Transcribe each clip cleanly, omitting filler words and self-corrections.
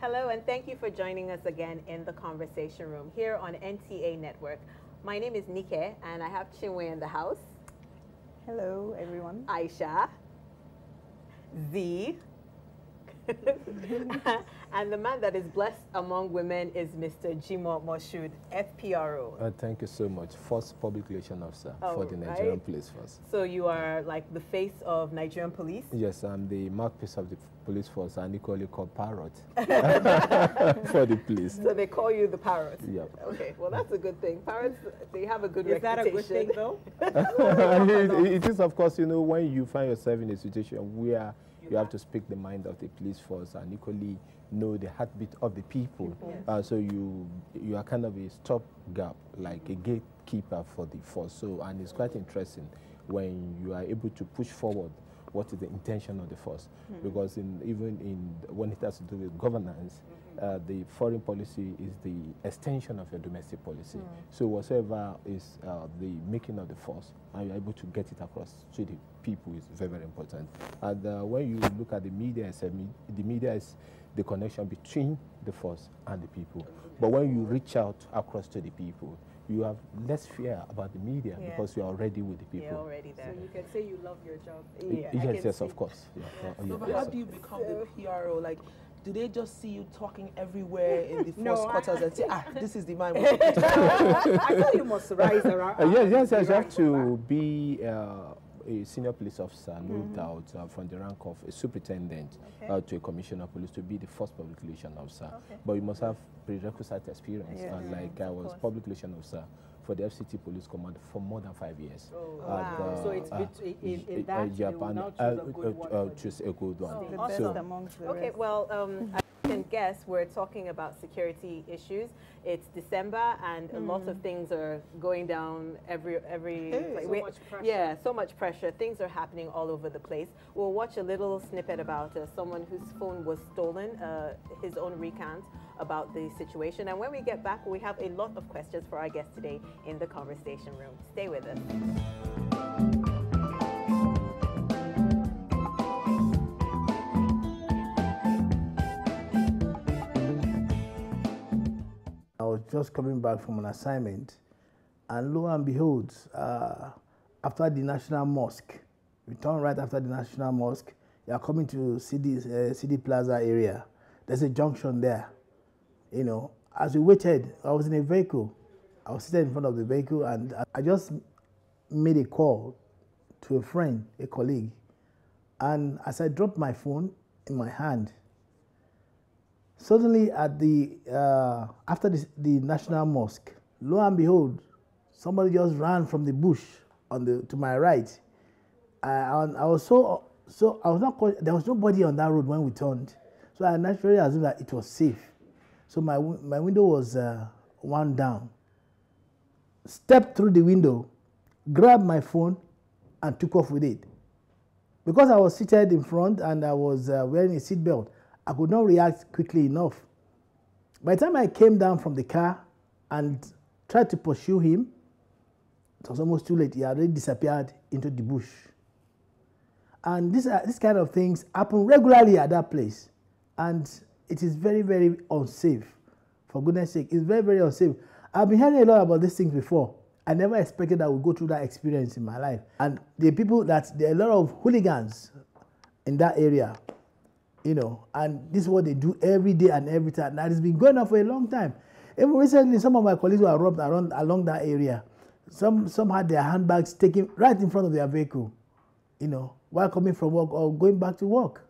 Hello, and thank you for joining us again in the Conversation Room here on NTA Network. My name is Nike, and I have Chinwe in the house. Hello, everyone. Aisha. Z. And the man that is blessed among women is Mr. Jimo Moshood, FPRO. Thank you so much. First Public Relations Officer for the Nigerian Police Force. So you are like the face of Nigerian police? Yes, I'm the mouthpiece of the police force and equally called Parrot for the police. So they call you the Parrot? Yep. Okay, well that's a good thing. Parrots, they have a good reputation. reputation. Is that a good thing though? It is, of course, you know, when you find yourself in a situation where you have to speak the mind of the police force and equally know the heartbeat of the people. Yes. So you are kind of a stopgap, like a gatekeeper for the force. So, and it's quite interesting when you are able to push forward what is the intention of the force. Because when it has to do with governance, the foreign policy is the extension of your domestic policy. So whatever is the making of the force, and you're able to get it across to the people is very, very important. And when you look at the media, the media is the connection between the force and the people. But when you reach out across to the people, you have less fear about the media because you're already with the people. You're already there. So you can say you love your job. Yes, of course. Yeah. So but how do you become the PRO? Like, do they just see you talking everywhere in the force quarters and say, this is the man? I thought you must rise around. Yes, you have to be a senior police officer, no doubt, from the rank of a superintendent to a commissioner of police to be the first public relations officer. But you must have prerequisite experience. Like I was public relations officer for the FCT Police Command for more than 5 years. Wow. So it's in that Japan, choose a good one. Awesome. Okay, well, I can guess we're talking about security issues. It's December, and a lot of things are going down every so much pressure. Yeah, so much pressure. Things are happening all over the place. We'll watch a little snippet about someone whose phone was stolen, his own recount about the situation. And when we get back, we have a lot of questions for our guest today in the Conversation Room. Stay with us. I was just coming back from an assignment, and lo and behold, after the National Mosque, we turn right after the National Mosque, you are coming to City Plaza area. There's a junction there. You know, as we waited, I was in a vehicle. I was sitting in front of the vehicle, and I just made a call to a friend, a colleague. And as I dropped my phone in my hand, suddenly at after the National Mosque, lo and behold, somebody just ran from the bush to my right. I was I was not there was nobody on that road when we turned, so I naturally assumed that it was safe. So my window was wound down. Stepped through the window, grabbed my phone, and took off with it. Because I was seated in front and I was wearing a seatbelt, I could not react quickly enough. By the time I came down from the car and tried to pursue him, it was almost too late. He had already disappeared into the bush. And this kind of things happen regularly at that place. And it is very, very unsafe. For goodness sake, it's very, very unsafe. I've been hearing a lot about these things before. I never expected I would go through that experience in my life. And there are a lot of hooligans in that area, you know, and this is what they do every day and every time. That has been going on for a long time. Even recently, some of my colleagues were robbed along that area. Some had their handbags taken right in front of their vehicle, you know, while coming from work or going back to work.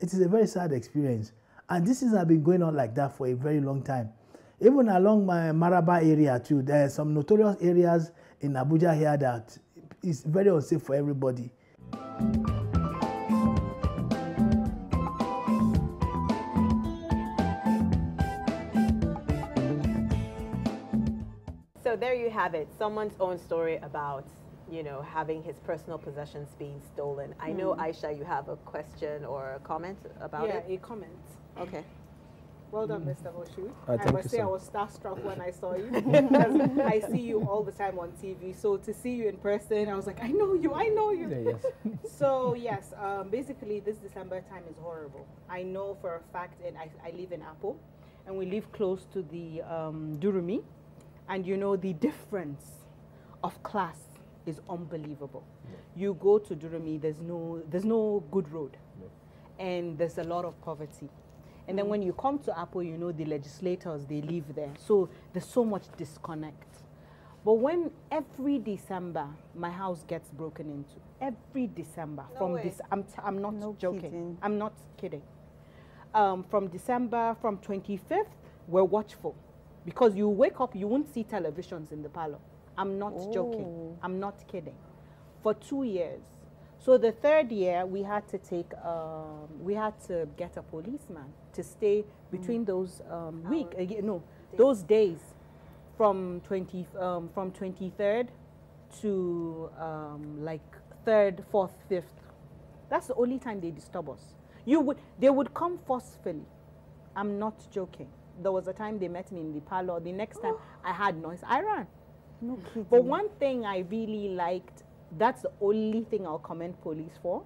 It is a very sad experience. And this has been going on like that for a very long time. Even along my Maraba area too, there are some notorious areas in Abuja here that is very unsafe for everybody. So there you have it, someone's own story about, you know, having his personal possessions being stolen. I know, Aisha, you have a question or a comment about it? Yeah, a comment. Okay. Well done, Mr. Oshu. I must say I was starstruck when I saw you because I see you all the time on TV. So to see you in person, I was like, I know you. Yeah, yes. So yes, basically this December time is horrible. I know for a fact, and I live in Apple, and we live close to the Durumi, and you know the difference of class is unbelievable. Yeah. You go to Durumi, there's no good road, and there's a lot of poverty. And then when you come to Apple, you know the legislators, they live there. So there's so much disconnect. But when every December my house gets broken into, every December from this, I'm not joking. Kidding. I'm not kidding. From December, from 25th, we're watchful because you wake up, you won't see televisions in the parlor. I'm not joking. I'm not kidding. For 2 years. So the third year, we had to get a policeman to stay between those those days from 23rd to like 3rd, 4th, 5th. That's the only time they disturb us. They would come forcefully. I'm not joking. There was a time they met me in the parlor. The next time I had noise, I ran. No kidding. But one thing I really liked, that's the only thing I'll commend police for,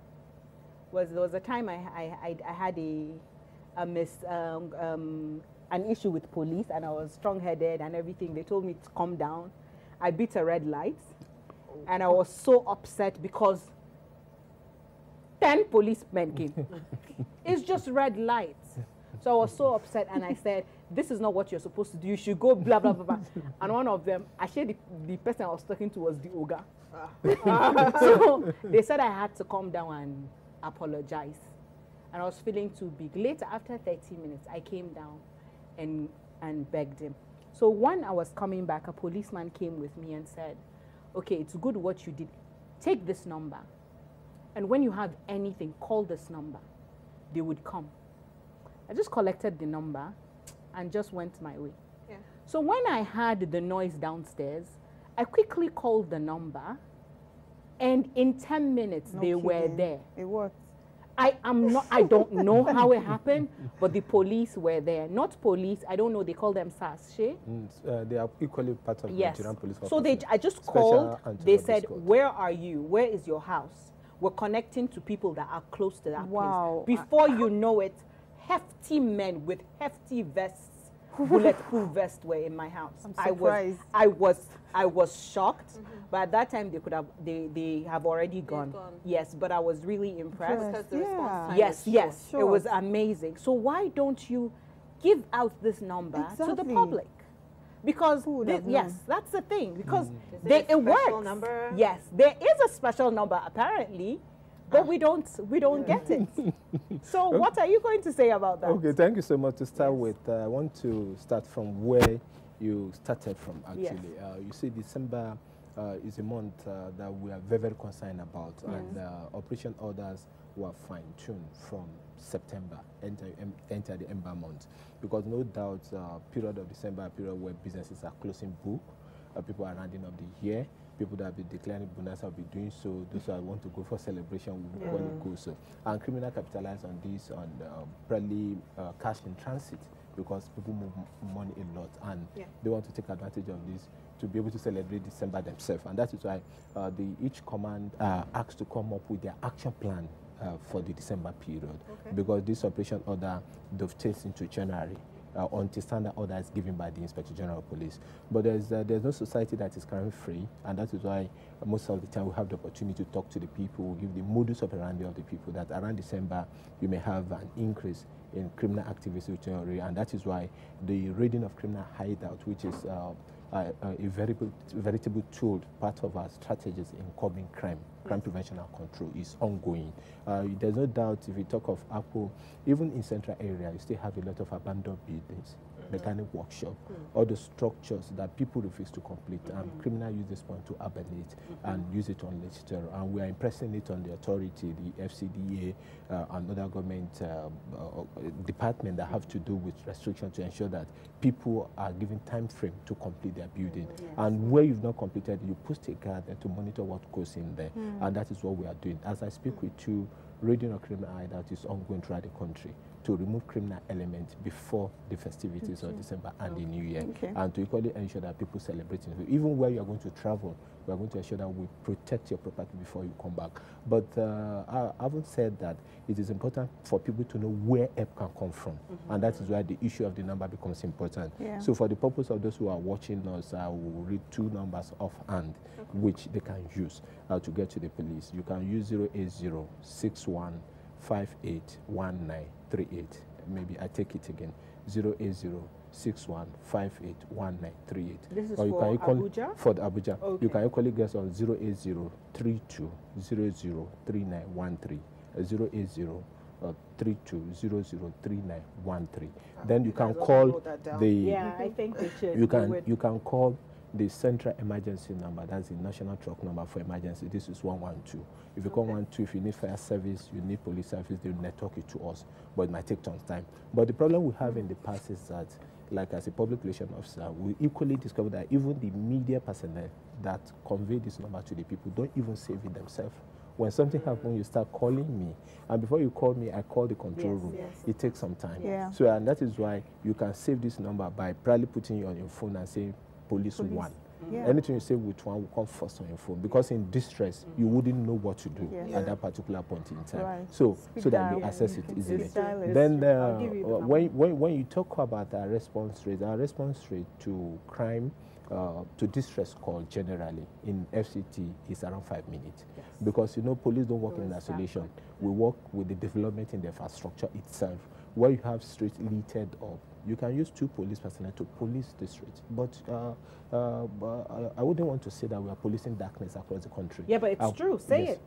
was there was a time I had an issue with police, and I was strong-headed and everything. They told me to calm down. I beat a red light, and I was so upset because 10 policemen came. It's just red lights. So I was so upset, and I said, this is not what you're supposed to do. You should go blah, blah, blah, blah. And one of them, actually the person I was talking to was the Oga. So they said I had to calm down and apologize. And I was feeling too big. Later, after 30 minutes, I came down and begged him. So when I was coming back, a policeman came with me and said, okay, it's good what you did. Take this number. And when you have anything, call this number. They would come. I just collected the number and just went my way. Yeah. So when I heard the noise downstairs, I quickly called the number, and in 10 minutes they were there. It worked. I don't know how it happened, but the police were there. Not police, I don't know, they call them SAS. They are equally part of the Nigerian police force. So I just called, they said, where are you? Where is your house? We're connecting to people that are close to that place. Before you know it, hefty men with hefty vests, bulletproof vests were in my house. I'm surprised. I was shocked, but at that time they have already gone. Yes, but I was really impressed. Because the response time yes, it was amazing. So why don't you give out this number to the public? Because that's the thing. Because it works. Number? Yes, there is a special number apparently. But we don't get it. So what are you going to say about that? Okay, thank you so much. To start with, I want to start from where you started from, actually. Yes. You see, December is a month that we are very, very concerned about. Yes. And operation orders were fine-tuned from September, enter the Ember month. Because no doubt, period of December, a period where businesses are closing book, people are rounding up the year. People that have been declaring bonus will be doing so. Those who want to go for celebration will go so. And criminal capitalize on this, on probably cash in transit, because people move money a lot, and they want to take advantage of this to be able to celebrate December themselves. And that is why each command asked to come up with their action plan for the December period, because this operation order dovetails into January. Until standard order is given by the Inspector General of Police. But there's no society that is currently free, and that is why most of the time we have the opportunity to talk to the people, we give the modus operandi of the people, that around December you may have an increase in criminal activity, and that is why the raiding of criminal hideout, which is a veritable tool, part of our strategies in curbing crime prevention and control, is ongoing. There's no doubt, if you talk of Apple, even in central area, you still have a lot of abandoned buildings, mechanic workshop, all the structures that people refuse to complete. Criminals use this point to abandon it and use it on legislature. And we are impressing it on the authority, the FCDA, and other government departments that have to do with restrictions to ensure that people are given time frame to complete their building. And where you've not completed, you post a guard to monitor what goes in there. And that is what we are doing. As I speak with you, reading of criminal hideout is ongoing throughout the country to remove criminal elements before the festivities of December and the New Year, and to equally ensure that people celebrating. Even where you are going to travel, we are going to ensure that we protect your property before you come back. But I haven't said that it is important for people to know where help can come from, and that is why the issue of the number becomes important. So for the purpose of those who are watching us, I will read 2 numbers offhand, which they can use to get to the police. You can use 08061581938. Maybe I take it again, 08061581938. This is or you for can Abuja? For the Abuja. You can equally guess on 08032003913. 08032003913. Then you can call the. Yeah, I think they should. You can call the central emergency number. That's the national truck number for emergency. This is 112. If you call 112, if you need fire service, you need police service, they'll network it to us. But it might take some time. But the problem we have in the past is that, like as a public relation officer, we equally discover that even the media personnel that convey this number to the people don't even save it themselves. When something happens, you start calling me. And before you call me, I call the control room. It takes some time. So, and that is why you can save this number by probably putting it on your phone and saying, police 1. Anything you say with 1 will come first on your phone, because in distress you wouldn't know what to do at that particular point in time. So that you access it easily. Then when you talk about our response rate to crime, to distress call generally in FCT is around 5 minutes, because police don't work in isolation. We work with the development in the infrastructure itself. Where you have streets littered up, you can use 2 police personnel to police the streets. But I wouldn't want to say that we are policing darkness across the country. Yeah, but it's true. Say it.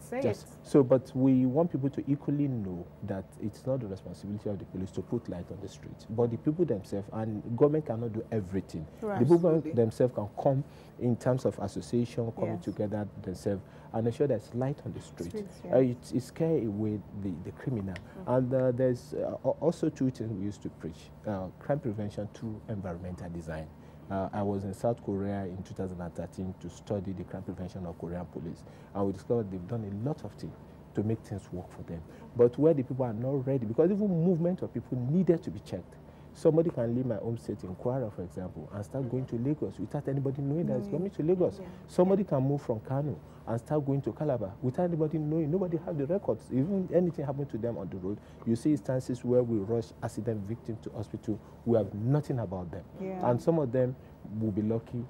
So, but we want people to equally know that it's not the responsibility of the police to put light on the streets, but the people themselves, and government cannot do everything. The people themselves can come in terms of association, coming together themselves, and ensure there's light on the street. It scare away the criminal. And there's also 2 things we used to preach: crime prevention through environmental design. I was in South Korea in 2013 to study the crime prevention of Korean police, and we discovered they've done a lot of things to make things work for them. But where the people are not ready, because even movement of people needed to be checked. Somebody can leave my home state in Kwara, for example, and start going to Lagos without anybody knowing that it's coming to Lagos. Somebody can move from Kano and start going to Calabar without anybody knowing. Nobody have the records. Even anything happened to them on the road, you see instances where we rush accident victims to hospital. We have nothing about them. And some of them will be lucky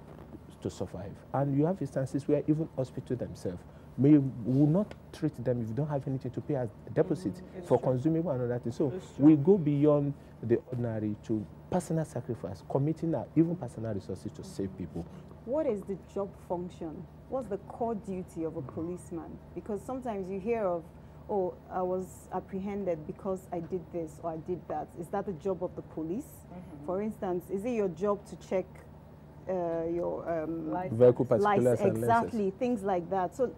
to survive. And you have instances where even hospitals themselves will not treat them if you don't have anything to pay as a deposit for consumable and other things. So we go beyond the ordinary to personal sacrifice, committing our even personal resources to save people. What is the job function? What's the core duty of a policeman? Because sometimes you hear of, oh, I was apprehended because I did this or I did that. Is that the job of the police? For instance, is it your job to check your vehicle particulars and exactly, things like that. So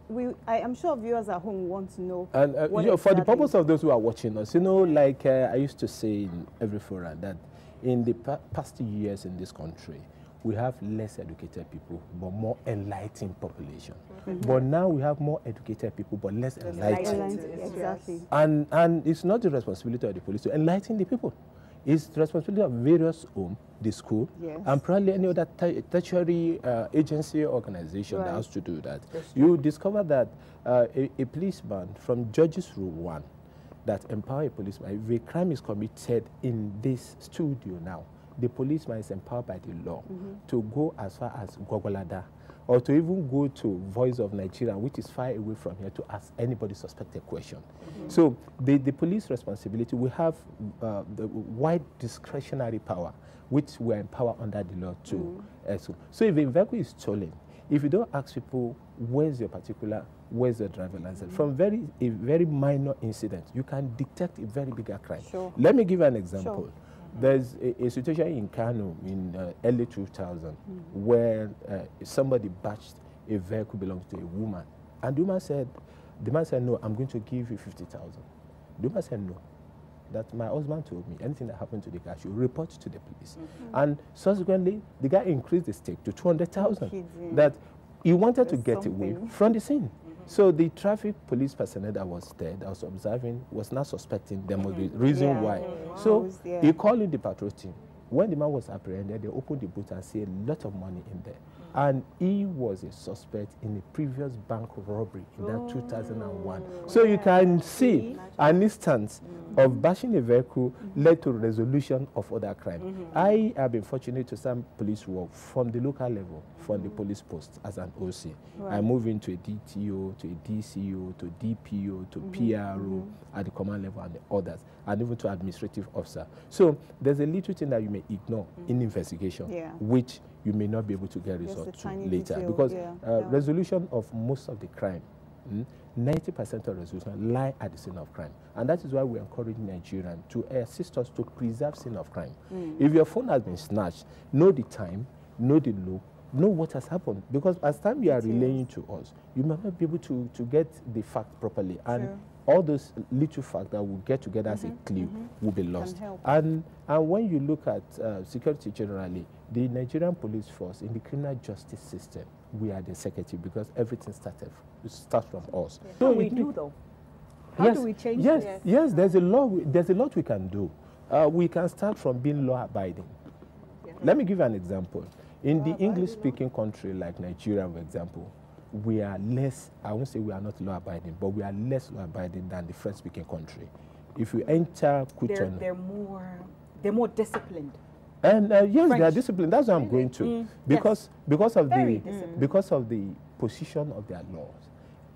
I'm sure viewers at home want to know. And for the purpose of those who are watching us, like I used to say in every forum that in the past years in this country, we have less educated people, but more enlightened population. But now we have more educated people, but less enlightened. Exactly. And it's not the responsibility of the police to enlighten the people. It's the responsibility of various homes, the school, and probably any other tertiary agency or organization that has to do that. You discover that a policeman from Judges Rule 1 that empower a policeman, if a crime is committed in this studio now, the policeman is empowered by the law to go as far as Gwagwalada, or to even go to Voice of Nigeria, which is far away from here, to ask anybody suspected question. So the police responsibility, we have the wide discretionary power, which we are empowered under the law to. So if a vehicle is stolen, if you don't ask people, where's your driver license, from a very minor incident, you can detect a very bigger crime. Let me give you an example. There's a situation in Kano in early 2000 where somebody batched a vehicle belonging to a woman. And the man said, no, I'm going to give you 50,000. The woman said, no, that my husband told me anything that happened to the car, should report to the police. And subsequently, the guy increased the stake to 200,000. That he wanted to get away from the scene. So the traffic police personnel that was there, that was observing, was not suspecting there must be reason why. So he called in the patrol team. When the man was apprehended, they opened the boot and see a lot of money in there. And he was a suspect in a previous bank robbery in that 2001. So you can see an instance of bashing a vehicle led to resolution of other crime. I have been fortunate to some police work from the local level, from the police post as an OC. I move into a DTO, to a DCO, to DPO, to PRO at the command level and the others, and even to administrative officer. So there's a little thing that you may ignore in investigation, which you may not be able to get results to later. Detail, because resolution of most of the crime, 90% of resolution lie at the scene of crime. And that is why we encourage Nigerians to assist us to preserve scene of crime. If your phone has been snatched, know the time, know the look, know what has happened. Because as time you are relaying to us, you might not be able to get the fact properly. And all those little facts that will get together as a clue will be lost. And when you look at security generally, the Nigerian police force in the criminal justice system, we are the executive because everything starts from us. Yes. So we do though. How do we change this? Yes, there's a lot we can do. We can start from being law-abiding. Let me give you an example. In the English-speaking country like Nigeria, for example, we are less, I won't say we are not law-abiding, but we are less law-abiding than the French-speaking country. If you enter Cotonou, they're more disciplined. And yes, they are disciplined. That's what I'm going to, because of the position of their laws.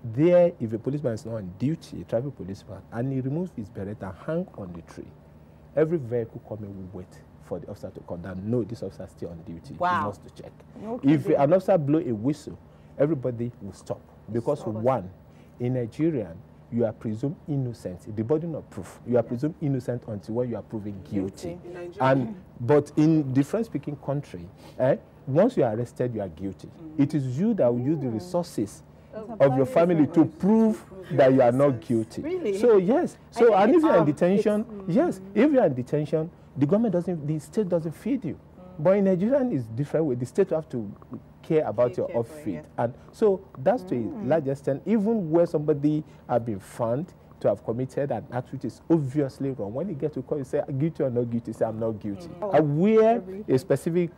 There, if a policeman is not on duty, a traffic policeman, and he removes his beret and hang on the tree, every vehicle coming will wait for the officer to come down. No, this officer is still on duty. He wants to check. If an officer blow a whistle, everybody will stop. Because one, in Nigerian, you are presumed innocent. The burden of proof, you are presumed innocent until when you are proven guilty. But in the French-speaking country, once you are arrested, you are guilty. It is you that will use the resources of your family to prove that you are not guilty. Really? So yes. So and if you are in detention, if you are in detention, the government doesn't, the state doesn't feed you. But in Nigeria, it's different way. The state have to care about your off-feed. And so that's to a large extent, even where somebody has been found to have committed an act which is obviously wrong, when you get to court, you say, guilty or not guilty, say, I'm not guilty. Where a specific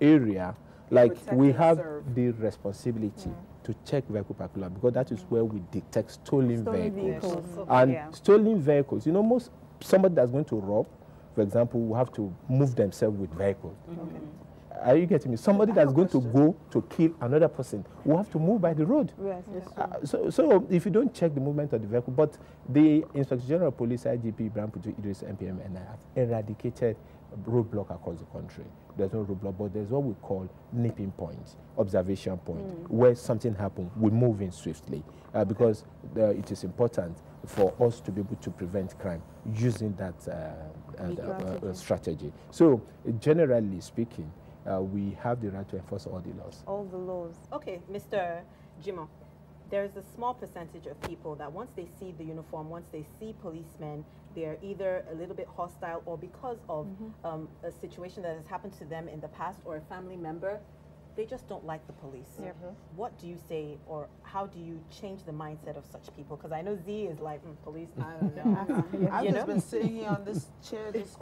area, like we have the responsibility to check vehicle particular, because that is where we detect stolen vehicles. And stolen vehicles, you know, somebody that's going to rob, for example, will have to move themselves with vehicles. Are you getting me? Somebody that's going to go to kill another person will have to move by the road. So if you don't check the movement of the vehicle, but the Inspector General of Police, IGP, Ibrahim Idris, MPM, and I have eradicated roadblock across the country. There's no roadblock, but there's what we call nipping points, observation point, where something happened, we move in swiftly, because it is important for us to be able to prevent crime using that strategy. So generally speaking, we have the right to enforce all the laws. All the laws. Okay, Mr. Jimo, there's a small percentage of people that once they see the uniform, once they see policemen, they're either a little bit hostile or because of a situation that has happened to them in the past or a family member, they just don't like the police. What do you say, or how do you change the mindset of such people? Because I know Z is like, police, I don't know. I've just been sitting here on this chair just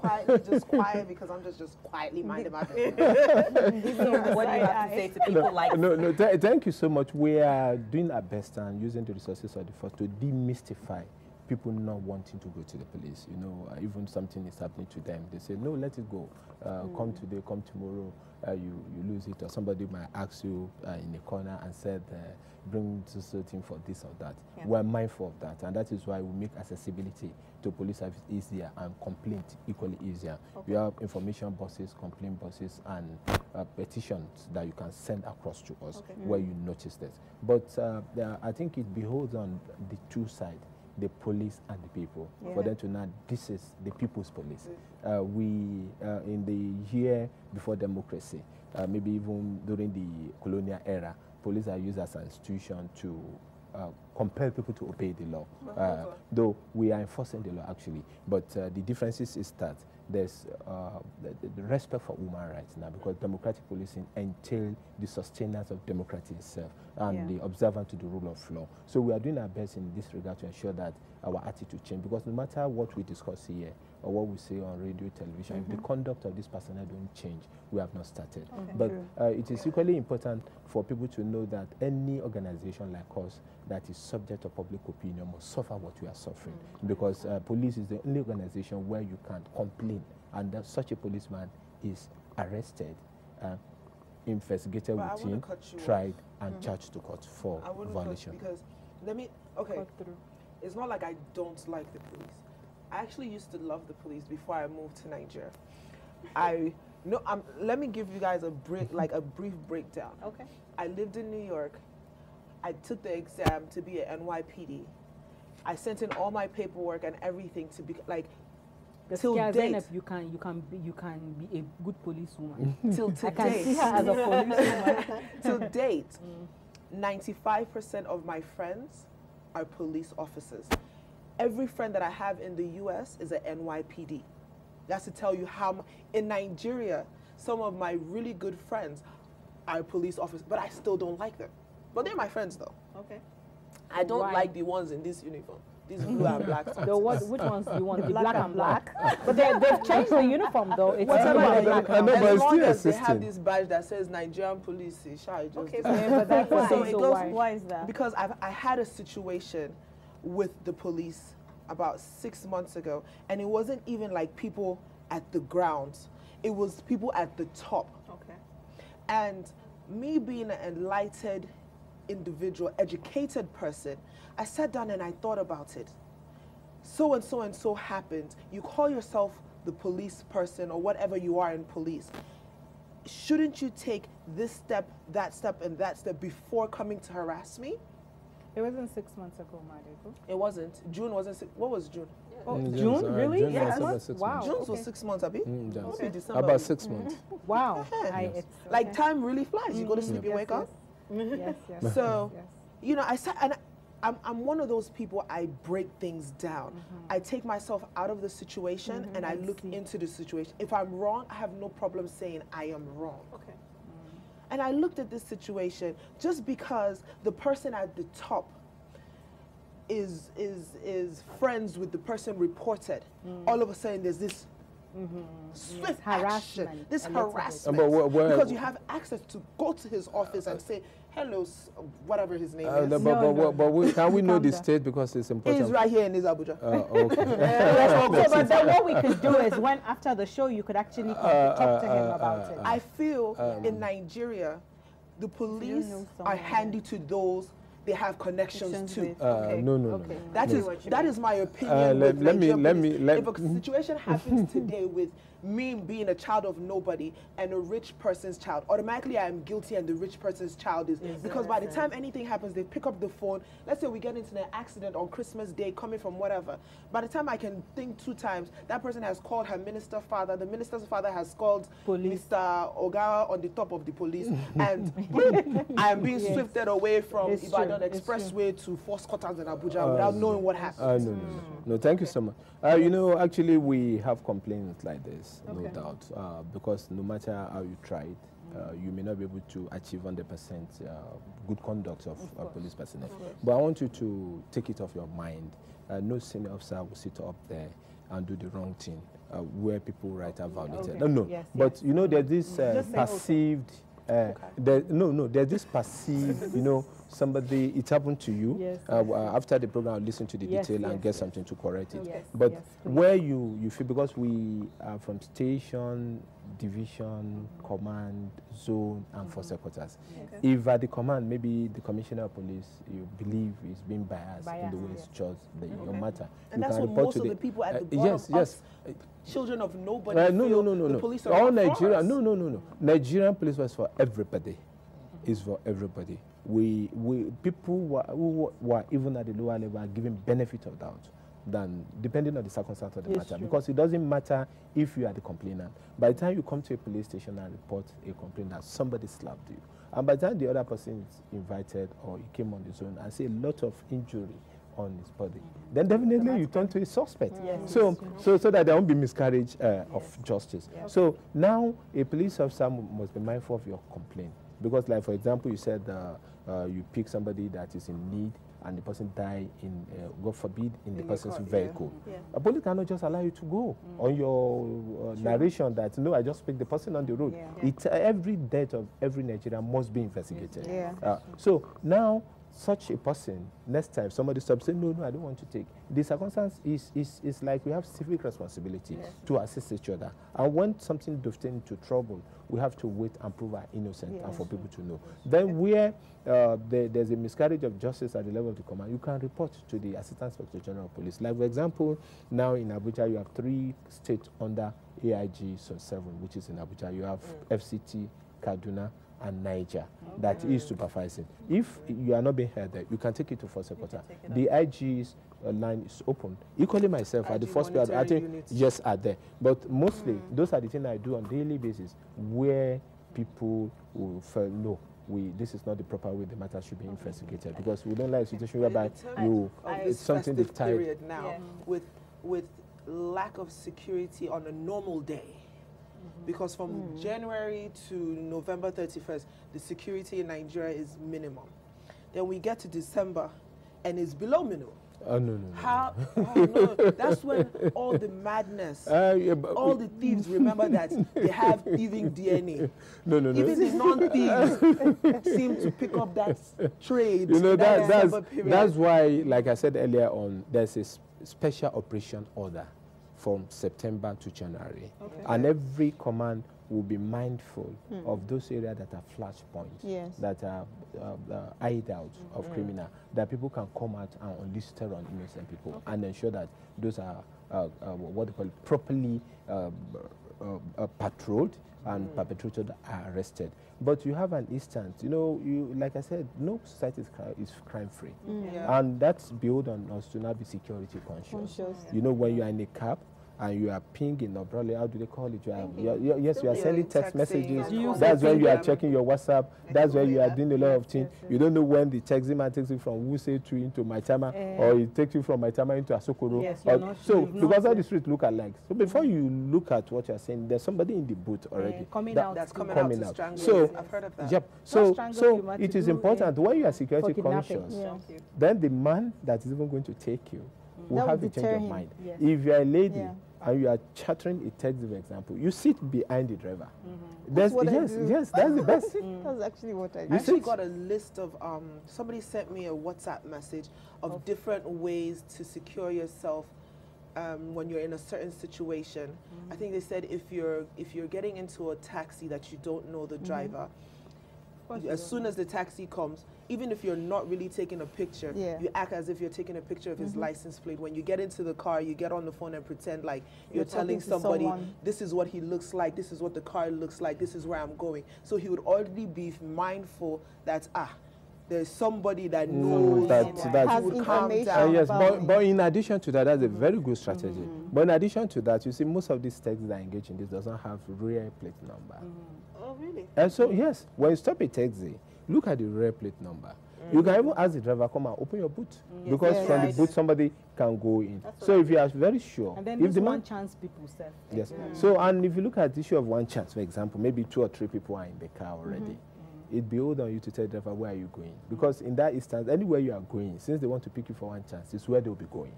quiet because I'm just quietly minding my business. What do you have to say to people like that? Thank you so much. We are doing our best and using the resources of the force to demystify people not wanting to go to the police. You know, even something is happening to them, they say, no, let it go. Come today, come tomorrow, you lose it. Or somebody might ask you in a corner and said, bring something for this or that. We're mindful of that, and that is why we make accessibility to police service easier and complaint equally easier. We have information boxes, complaint boxes, and petitions that you can send across to us where you notice this. But I think it beholds on the two sides, the police and the people, for them to know this is the people's police. In the year before democracy, maybe even during the colonial era, police are used as an institution to compel people to obey the law. Though we are enforcing the law actually, but the differences is that there's the respect for human rights now, because democratic policing entails the sustenance of democracy itself and the observance to the rule of law. So we are doing our best in this regard to ensure that our attitude change, because no matter what we discuss here or what we say on radio, television, if the conduct of this personnel don't change, we have not started. But it is equally important for people to know that any organization like us that is subject to public opinion must suffer what we are suffering, because police is the only organization where you can complain, and that such a policeman is arrested, investigated with him, tried, and charged to court for violation. Because it's not like I don't like the police. I actually used to love the police before I moved to Nigeria. Let me give you guys a brief breakdown. Okay. I lived in New York. I took the exam to be an NYPD. I sent in all my paperwork and everything to be like. Till date, you can be a good policewoman. Till today, I can see her as a policewoman. Till date, 95% of my friends are police officers. Every friend that I have in the U.S. is an NYPD. That's to tell you how in Nigeria, some of my really good friends are police officers, but I still don't like them. But they're my friends, though. Okay. I don't like the ones in this uniform. These blue and black. Which ones do you want? The black and black? But they've changed the uniform, though. It's whatever black. As long as they have this badge that says Nigerian police, okay, but that's why. So it goes, why is that? Because I had a situation with the police about 6 months ago, and it wasn't even like people at the ground. It was people at the top. Okay. And me being an enlightened individual, educated person, I sat down and I thought about it. So and so and so happened. You call yourself the police person or whatever you are in police. Shouldn't you take this step, and that step before coming to harass me? It wasn't 6 months ago, Madeko. It wasn't. June wasn't. What was June? Oh, June? Really? June Yes. was Wow. June was 6 months, Abi. Okay. December. About 6 months. Wow. Yes. Like time really flies. You go to sleep, you wake up. Yes, yes. So, you know, I sat and I'm one of those people, I break things down. I take myself out of the situation and I look into the situation. If I'm wrong, I have no problem saying I am wrong. Okay. And I looked at this situation, just because the person at the top is friends with the person reported, all of a sudden there's this swift harassment. Action, this harassment, because you have access to go to his office and say, hello, whatever his name is. But can we know the state, because it's important? He's right here in this Abuja. Okay. But then what we could do is, when after the show, you could actually talk to him about it. I feel in Nigeria, the police are handy to those they have connections to. No. That is my opinion. If a situation happens today with me being a child of nobody and a rich person's child, automatically I am guilty and the rich person's child is. Because by the time anything happens, they pick up the phone. Let's say we get into an accident on Christmas Day coming from whatever. By the time I can think 2 times, that person has called her minister father. The minister's father has called Mr. Ogawa on the top of the police. And boom, I am being swifted away from Ibadan Expressway to Force Quarters in Abuja without knowing what happened. No, thank you so much. You know, actually, we have complaints like this, no doubt, because no matter how you try it, you may not be able to achieve 100% good conduct of police personnel. But I want you to take it off your mind. No senior officer will sit up there and do the wrong thing where people write about it. No. But you know, there's this perceived. There's this perceived, you know, somebody, it happened to you. After the program, I'll listen to the detail and get something to correct it. But where you feel, because we are from station, division, command, zone, and force headquarters. If at the command, maybe the commissioner of police, you believe is being biased in the way it's chose your matter. And that's what most of the people at the bottom, children of nobody, no. Police are all Nigeria, no. Nigerian police was for everybody. It's for everybody. We people who were even at the lower level are given benefit of doubt, than depending on the circumstance of the matter. Because it doesn't matter if you are the complainant. By the time you come to a police station and report a complaint that somebody slapped you, And by the time the other person is invited or he came on his own and see a lot of injury on his body, then definitely you turn to a suspect. So that there won't be miscarriage of justice. So now a police officer must be mindful of your complaint. Because, like, for example, you said you pick somebody that is in need and the person die in, God forbid, in the person's vehicle. A police cannot just allow you to go on your narration that, no, I just picked the person on the road. Every death of every Nigerian must be investigated. So now, such a person, next time somebody stops saying, no, I don't want to take. The circumstance is like we have civic responsibility to assist each other. And when something does turn into trouble, we have to wait and prove our innocence and for people to know. Then where there's a miscarriage of justice at the level of the command, you can report to the Assistant Inspector General of Police. Like, for example, now in Abuja, you have 3 states under AIG Zone 7, which is in Abuja. You have FCT, Kaduna, and Niger that is supervising. If you are not being heard there, you can take it to first reporter. The IG's line is open. Equally myself at the first period, I think yes are there. But mostly those are the things I do on a daily basis where people will feel no. This is not the proper way the matter should be investigated, because we don't like a situation whereby it's something they've tied. Period now with lack of security on a normal day. Because from January to November 31st, the security in Nigeria is minimum. Then we get to December, and it's below minimum. Oh, no. How? Oh, no. That's when all the madness, all the thieves remember that they have thieving DNA. No. Even the non-thieves seem to pick up that trade. You know, that's why, like I said earlier on, there's a special operation order from September to January. And every command will be mindful of those areas that are flashpoints, that are hideouts of criminal, that people can come out and unleash terror on innocent people and ensure that those are what they call properly patrolled and perpetrators are arrested. But you have an instance, you know, like I said, no society is crime-free. And that's built on us to not be security conscious. You know, when you are in a cab, and you are pinging or probably, how do they call it? You are sending text messages. That's when you are checking your WhatsApp. That's when you are doing a lot of things. You don't know when the taxi man takes you from Wuse to into Maitama, or he takes you from Maitama into Asokoro. So because all the streets look alike. So before you look at what you are saying, there's somebody in the booth already that's coming out to strangle. So I've heard of that. Yep. So it is important when you are security conscious. Then the man that is even going to take you will have a change of mind. If you are a lady and you are chattering a text, for example, you sit behind the driver. Yes, that's the best. That's actually what I do. I actually got a list of, somebody sent me a WhatsApp message of different ways to secure yourself when you're in a certain situation. I think they said if you're getting into a taxi that you don't know the driver, as soon as the taxi comes, even if you're not really taking a picture, you act as if you're taking a picture of his license plate. When you get into the car, you get on the phone and pretend like you're telling somebody, this is what he looks like, this is what the car looks like, this is where I'm going. So he would already be mindful that, there's somebody that knows that would calm down. Yes, but in addition to that, that's a very good strategy. But in addition to that, you see, most of these taxis that engage in this doesn't have rear plate number. Oh, really? And so, yes, when you stop a taxi, look at the rear plate number. You can even ask the driver, come and open your boot. Because from the boot, somebody can go in. So if you are very sure. And then if the one chance people say. Yes. So, and if you look at the issue of one chance, for example, maybe 2 or 3 people are in the car already. It beholds on you to tell the driver, where are you going? Because in that instance, anywhere you are going, since they want to pick you for one chance, it's where they'll be going.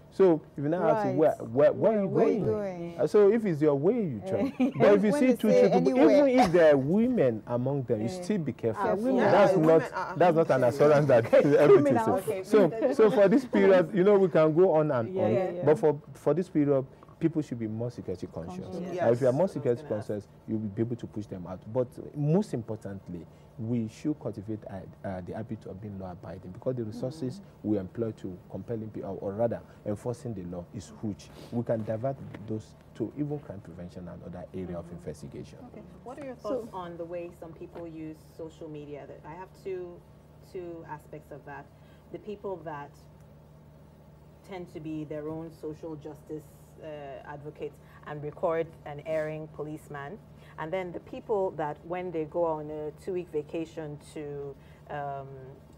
So if you now ask where are you going? So if it's your way, you try. But if you see 2, 3 people, even if there are women among them, you still be careful. That's not an assurance that everything is safe. So for this period, you know, we can go on and on. But for this period, people should be more security conscious. If you are more security conscious, you'll be able to push them out. But most importantly, we should cultivate the habit of being law-abiding, because the resources we employ to compelling people, or rather enforcing the law, is huge. We can divert those to even crime prevention and other area of investigation. Okay. What are your thoughts on the way some people use social media? I have two aspects of that. The people that tend to be their own social justice advocates and record an erring policeman, And then the people that when they go on a 2-week vacation to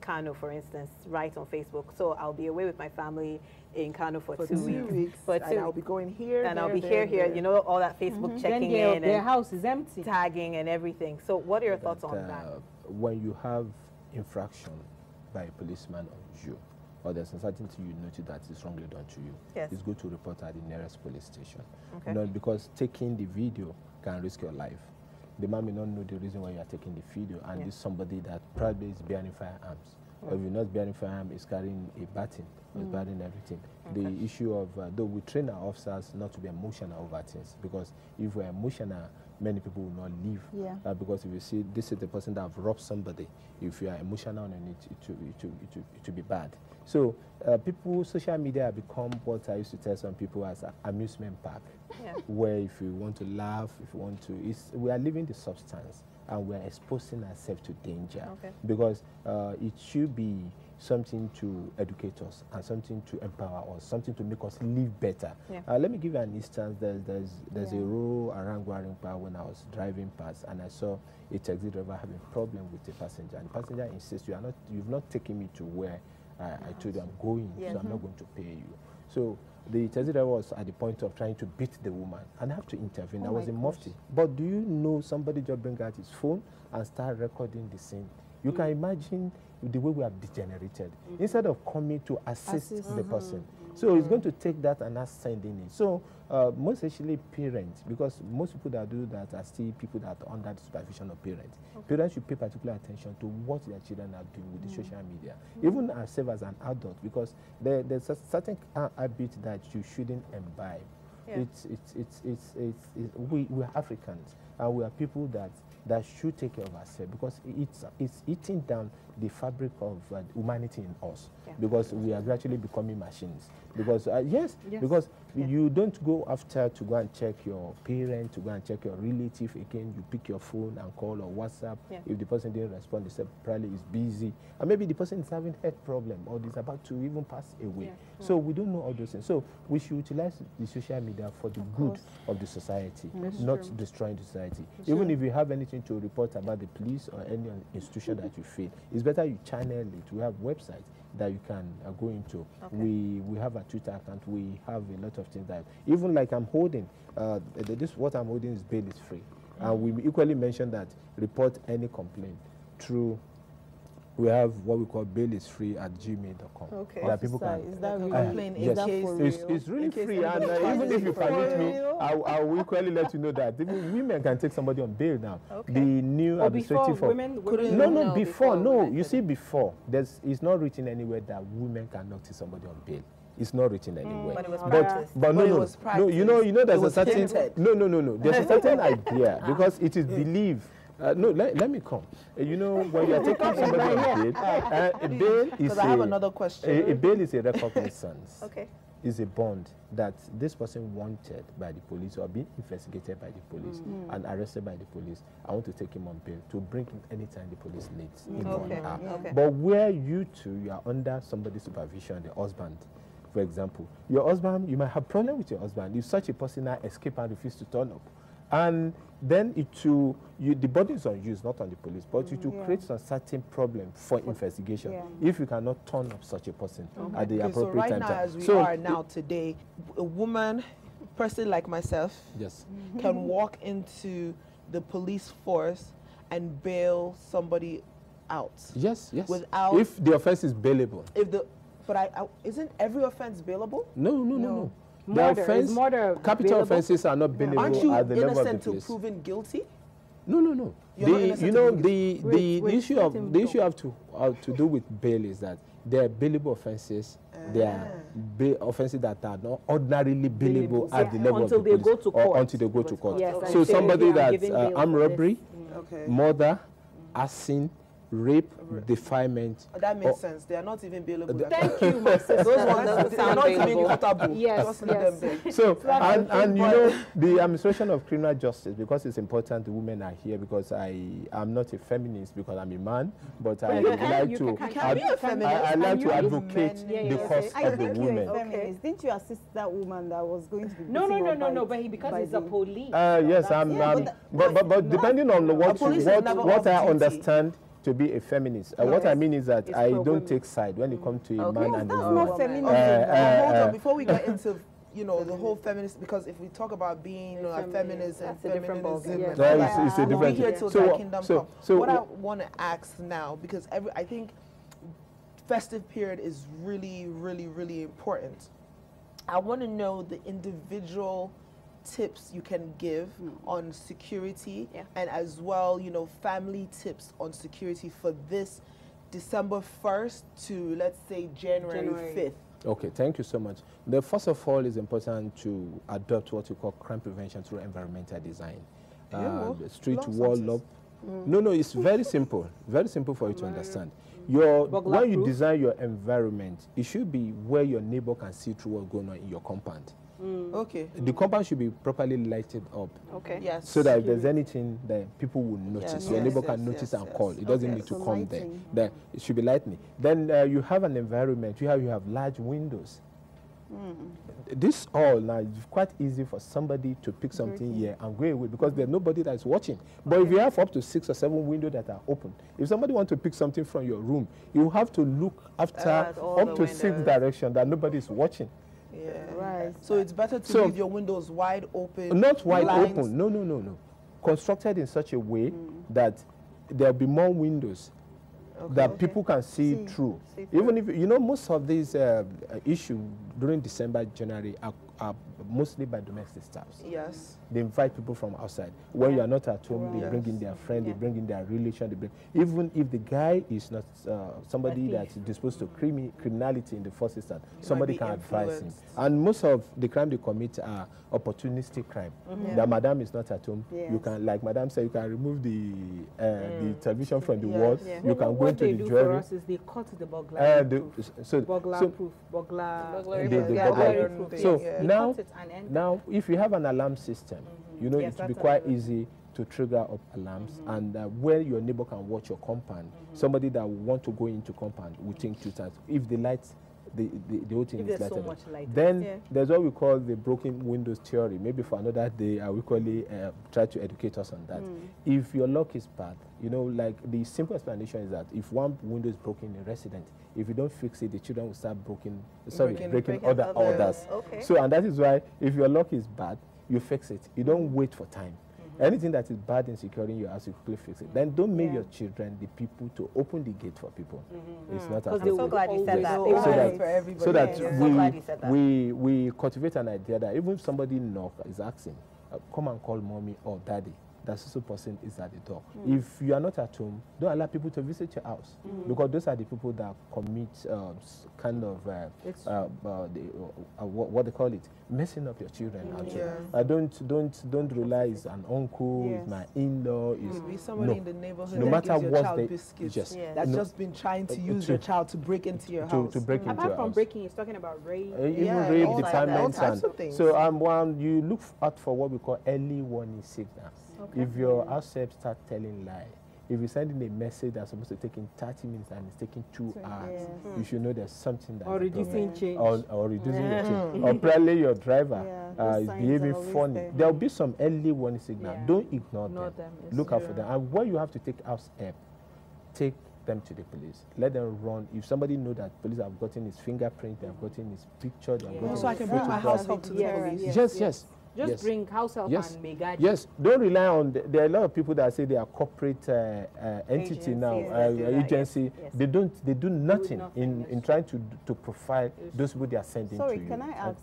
Kano, for instance, write on Facebook, so I'll be away with my family in Kano for 2 weeks. And I'll be going here, and I'll be here. You know, all that Facebook checking in, their house is empty, tagging and everything. So what are your thoughts on that? When you have infraction by a policeman on you, or there's something you notice that is wrongly done to you, it's good to report at the nearest police station. Okay. You know, because taking the video can risk your life. The man may not know the reason why you are taking the video, and this somebody that probably is bearing firearms. Or if you're not bearing firearms, is carrying a baton, is bearing everything. Okay. The issue of, though we train our officers not to be emotional over things, because if we're emotional, many people will not leave. Yeah. Because if you see, this is the person that have robbed somebody, if you are emotional on it, it will be bad. So people, social media have become what I used to tell some people as an amusement park, where if you want to laugh, if you want to, we are leaving the substance and we are exposing ourselves to danger. Okay. Because it should be something to educate us and something to empower us, something to make us live better. Let me give you an instance. There's a road around Gwarimpa when I was driving past, and I saw a taxi driver having a problem with a passenger, and the passenger insists, you've not taken me to where I told you I'm going, so I'm not going to pay you. So the taxi driver was at the point of trying to beat the woman, and I have to intervene. I was in Mufti. But do you know somebody just bring out his phone and start recording the scene? You can imagine the way we have degenerated. Instead of coming to assist the person. So it's going to take that and us sending it. So most especially parents, because most people that do that are still people that are under the supervision of parents. Parents should pay particular attention to what their children are doing with the social media. Even ourselves as an adult, because there's a certain habit that you shouldn't imbibe. We are Africans, and we are people that should take care of ourselves, because it's eating down the fabric of humanity in us, because we are gradually becoming machines. Because because you don't go after to go and check your parent, to go and check your relative again. You pick your phone and call or WhatsApp. If the person didn't respond, they say probably is busy, and maybe the person is having health problem or is about to even pass away. So we don't know all those things. So we should utilize the social media for the good of the society, not destroying the society. Even if you have anything to report about the police or any institution that you feel, it's better you channel it. We have websites that you can go into. We have a Twitter account. We have a lot of things that, even like I'm holding, what I'm holding is bail is free. And we equally mentioned that report any complaint through, we have what we call bail is free at gmail.com. Okay. That people can, is that really? yes, it's really free, and even if you permit me, I will equally let you know that even women can take somebody on bail now. The new administrative women you see, before it's not written anywhere that women cannot take somebody on bail. It's not written anywhere. But it was practiced. But no, you know there's a certain there's a certain idea, because it is believed. No, let me come. You know, when you are taking somebody on bail, a bail is I have another question. A bail is a recognizance. Okay. Is a bond that this person wanted by the police or being investigated by the police and arrested by the police. I want to take him on bail to bring him anytime the police needs him. But where you are under somebody's supervision, the husband, for example, your husband, you might have problem with your husband. If such a person now escape and refuse to turn up, and then the burden is on you, it's not on the police, but it will create some certain problem for investigation if you cannot turn up such a person at the appropriate time. So right now, as we are now today, a person like myself can walk into the police force and bail somebody out. Yes. Without, if the offense is bailable. Isn't every offense bailable? No. Capital offenses are not bailable. Aren't you at the level of the innocent police. till proven guilty? No. The issue have to do with bail is that there are bailable offenses. There are offenses that are not ordinarily bailable at the level of the police go to court. until they go to court. Yes, so somebody that's armed robbery, Okay. murder, arson, rape, defilement. That makes sense. They are not even bailable. Thank you, my sister. Those ones, they are not even equitable. Yes, yes. So, and you know, the administration of criminal justice, because it's important the women are here, because I'm not a feminist because I'm a man, but I like to advocate the cause of the women. Okay. Didn't you assist that woman that was going to be No, but because he's a police. Yes, but depending on what I understand to be a feminist. What I mean is that I don't take side when it comes to a man and a woman. That's not feminism. Hold on, before we get into the whole feminist, because if we talk about being feminist and feminism, it's a different here till that kingdom come. So what I want to ask now, because I think festive period is really, really, really important. I want to know the individual tips you can give on security, and as well, family tips on security for this December 1st to, let's say, January 5th. Okay, thank you so much. First of all, it's important to adopt what you call crime prevention through environmental design. Street wall up. No, it's very simple. Very simple for you to understand. When you design your environment, it should be where your neighbor can see through what's going on in your compound. Okay. The compound should be properly lighted up. Okay. Yes. So that if there's anything that people will notice, your neighbor can notice and call. It doesn't need to come there. Then it should be lightning. Then you have an environment. You have large windows. This all now is quite easy for somebody to pick something here and go away because there's nobody that's watching. But if you have up to 6 or 7 windows that are open, if somebody wants to pick something from your room, you have to look after up to 6 directions that nobody is watching. Yeah. Right. So it's better to leave your windows wide open. Not wide open. No. Constructed in such a way that there'll be more windows that people can see through. Even if, most of these issues during December, January are mostly by domestic staffs. Yes. They invite people from outside. When you are not at home, they bring in their friend, they bring in their relation. Even if the guy is not somebody that is disposed to criminality in the first instance, somebody can advise him. And most of the crime they commit are opportunistic crime. That madam is not at home. You can, like madam said, you can remove the television from the wall. You can go into the jewelry. What they do for us is they cut the burglar proof. So now, if you have an alarm system, it will be quite easy to trigger up alarms, and where your neighbor can watch your compound, somebody that want to go into compound will think 2 times. If the lights, the whole thing is lighted, so then there's what we call the broken windows theory. Maybe for another day, I will try to educate us on that. If your lock is bad, like the simple explanation is that if one window is broken in a residence, if you don't fix it, the children will start breaking other orders. Okay. So, and that is why if your lock is bad, you fix it. You don't wait for time. Anything that is bad in securing your house, you quickly fix it. Then don't make your children the people to open the gate for people. It's not I'm so glad you said that. So that we cultivate an idea that even if somebody is asking, come and call mommy or daddy, that social person is at the door. If you are not at home, don't allow people to visit your house, because those are the people that commit kind of what they call it, messing up your children. Don't rely is an uncle, is my in-law, is somebody in the neighborhood. No matter what they biscuits, that's just been trying to use your child to break into your house. To break into your house. Apart from breaking, he's talking about rape. Even rape, defilements, and so you look out for what we call early warning signals. If your house help start telling lie, if you're sending a message that's supposed to take in 30 minutes and it's taking 2 hours, you should know there's something that or reducing change. Or reducing your change. Or probably your driver is behaving funny. There'll be some early warning signal. Don't ignore them. Look out for them. And when you have to take house help, take them to the police. Let them run. If somebody know that police have gotten his fingerprint, they have gotten his picture, they have gotten so I can bring my house help to the police. Yes. Just bring house help and may guide. Yes, don't rely on. There are a lot of people that say they are corporate entity now, agency. They do nothing in trying to profile those people they are sending to you. Sorry, can I ask?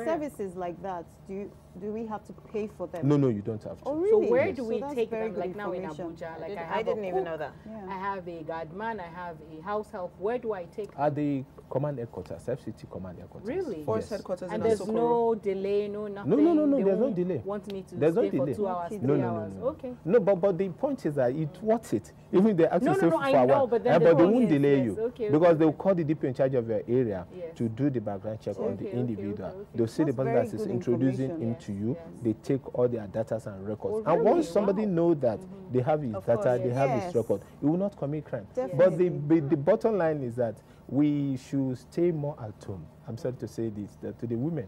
Services like that, do we have to pay for them? No, you don't have to. Oh, really? So where do we take them? Like now in Abuja, I didn't even know that. I have a guardman, I have a house help. Where do I take them? At the command headquarters, FCT command headquarters. Really? Force headquarters. And there's no delay, no nothing. no. they There's no won't delay. Want me to There's no stay delay. for 2 hours, 3 No. hours? Okay. No, but the point is that it's worth it. Even if they actually No, say no, for I a know, while, but then the but they thing won't is, delay yes, you okay, because okay. they will call the DPO in charge of your area Yes. to do the background check on the Okay, individual. okay. They'll see the That's person very that is good introducing information. him Yes, to you. yes. They take all their data and records. Oh, And once really? somebody Wow. knows that they have his Of data, course, they yes. have his Yes. record, he will not commit crime. Definitely. But the bottom line is that we should stay more at home. I'm sorry to say this to the women.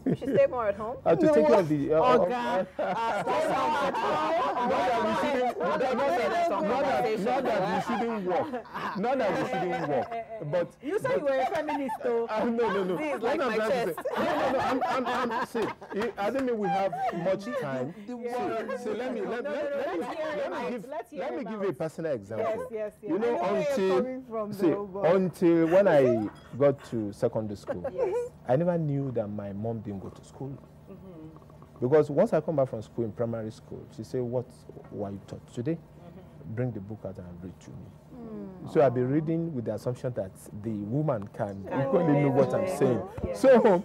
You should stay more at home. To take care of the not that we shouldn't work. Not that we shouldn't work. But You said you were a feminist, though. no. This is like What I'm my trying to chest. say- I'm see. I don't mean we have much time. So let me give you a personal example. Yes. You know, I know where you're until coming from, see, though, but- until when I got to secondary school, I never knew that my mom didn't go to school. Because once I come back from school in primary school, she said, "What were you taught today? Bring the book out and read to me." So I've been reading with the assumption that the woman can equally know what I'm saying. So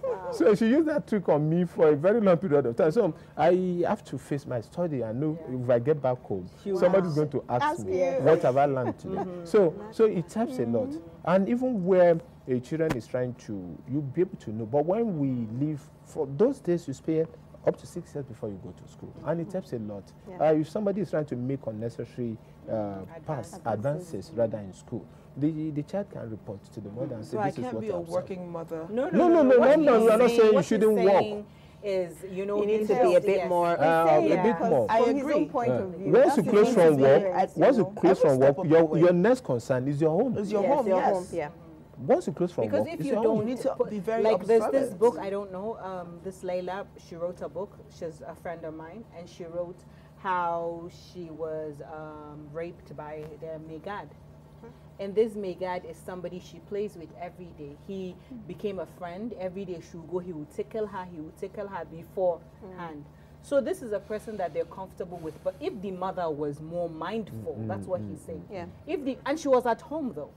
she used that trick on me for a very long period of time. So I have to face my study and know if I get back home, somebody's going to ask me, what have I learned today? So it helps a lot. And even where a children is trying to, you'll be able to know. But when we leave, for those days you spend up to 6 years before you go to school, and it helps a lot. If somebody is trying to make unnecessary advances rather in school, the child can report to the mother and say, So I "This is can't what be a I've said." working mother. No, we are not saying you shouldn't walk. Is You need to be a bit more. A bit more. I From his agree. own point of view. Once that's you his close from experience, work, you once you know. close Every from step work, of the way. your next concern is your home. Is your Yes, home, your yes. home, yeah. Once you close from Because work, if it's you your don't home. need to be very like there's this observant. book, I don't know, this Layla, she wrote a book. She's a friend of mine, and she wrote how she was raped by the Megad. And this Megad is somebody she plays with every day. He became a friend. Every day she would go, he would tickle her beforehand. So this is a person that they're comfortable with. But if the mother was more mindful, that's what he's saying. Yeah. And she was at home though.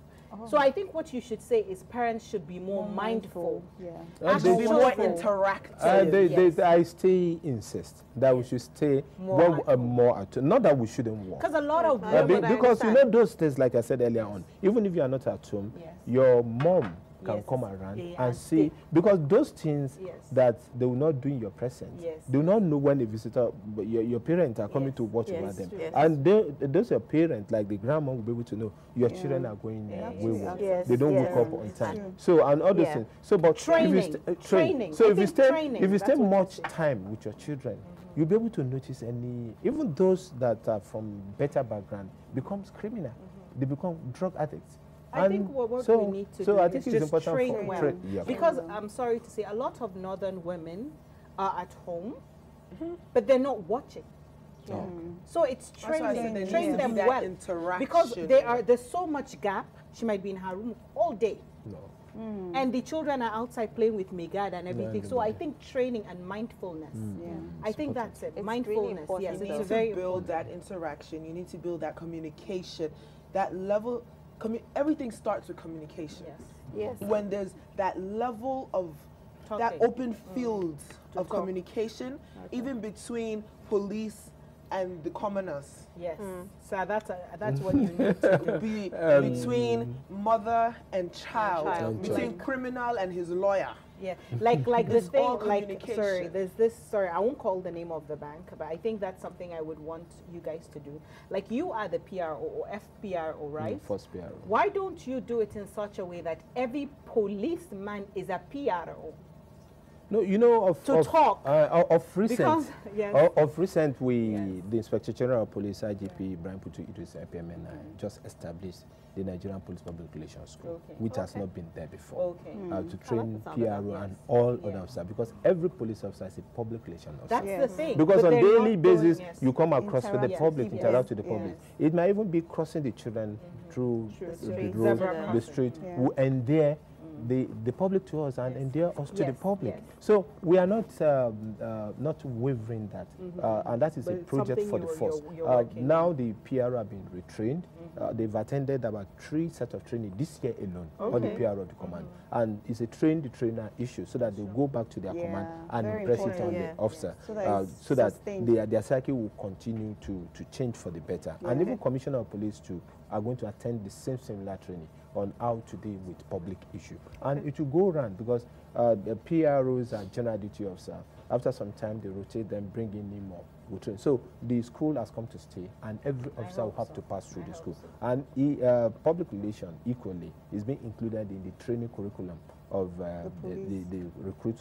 So I think what you should say is parents should be more mindful. Yeah. To be Actually, more mindful. interactive. I still insist that we should stay more at home. Not that we shouldn't walk. Because a lot of I women, Because you know those days, like I said earlier on, even if you are not at home, Yes. your mom can Yes. come around Yeah, and and see, because those things Yes. that they will not do in your presence, Yes. they will not know when a visitor, but your parents are coming Yes. to watch Yes. over them. Yes. And those your parents, like the grandma, will be able to know your children are going wayward. Yes. They don't Yes. wake up on time. So, and all those Yeah. things. So, but Training. if you Training. So I if you think stay, training, if you that's stay what much it is. time with your children, you'll be able to notice even those that are from better background becomes criminal. They become drug addicts. I think what we need to do I think is it's just important train for well. yeah. Because I'm sorry to say, a lot of northern women are at home, but they're not watching. So it's That's why I said training, there train needs to them be that well. interaction. Because there's so much gap. She might be in her room all day. No. And the children are outside playing with Megad and everything. So I everybody. think training and mindfulness. Yeah. I think that's it. It's Mindfulness. really important. Yes, You it's need to very build important. that interaction. You need to build that communication. That level, everything starts with communication. Yes. Yes. When there's that level of that Talking. open field of talk. communication, even between police and the commoners. Yes. So that's what you need to do. Between mother and child, child. between Like- criminal and his lawyer. Yeah, like the It's all thing, like communication. sorry, there's this. Sorry, I won't call the name of the bank, but I think that's something I would want you guys to do. Like you are the PRO or FPRO, right? First PRO. Why don't you do it in such a way that every policeman is a PRO? No, you know, of recent, Because- yes. of recent, Yes. the Inspector General of Police, IGP Ibrahim Putu Idris IPMN, just established the Nigerian Police Public Relations School, Okay. which has not been there before. Okay. To train the sound of that, PRO yes. and all Yeah. other officers, because every police officer is a public relations officer. That's Yes. the thing. Because but on they're daily not basis, doing- yes. you come across with the Interact, public, yes, interact with the yes. public. It might even be crossing the children through Through the street. road, Zebra the crossing. street, Yeah. who endear the public to us and endear us to the Yes, public. yes. So we are not wavering that, and that is a But it's project something for the you're force. working Now the PR have been retrained, They've attended about 3 sets of training this year alone on the PRO of the command. And it's a train-the-trainer issue so that they go back to their command and impress it on the officer so that their cycle will continue to change for the better. And even Commissioner of Police too are going to attend the similar training on how to deal with public issue. And it will go around because the PROs are general duty officer. After some time, they rotate them, bring in more. So the school has come to stay, and every officer will have to pass through the school. And public relation equally is being included in the training curriculum of the recruit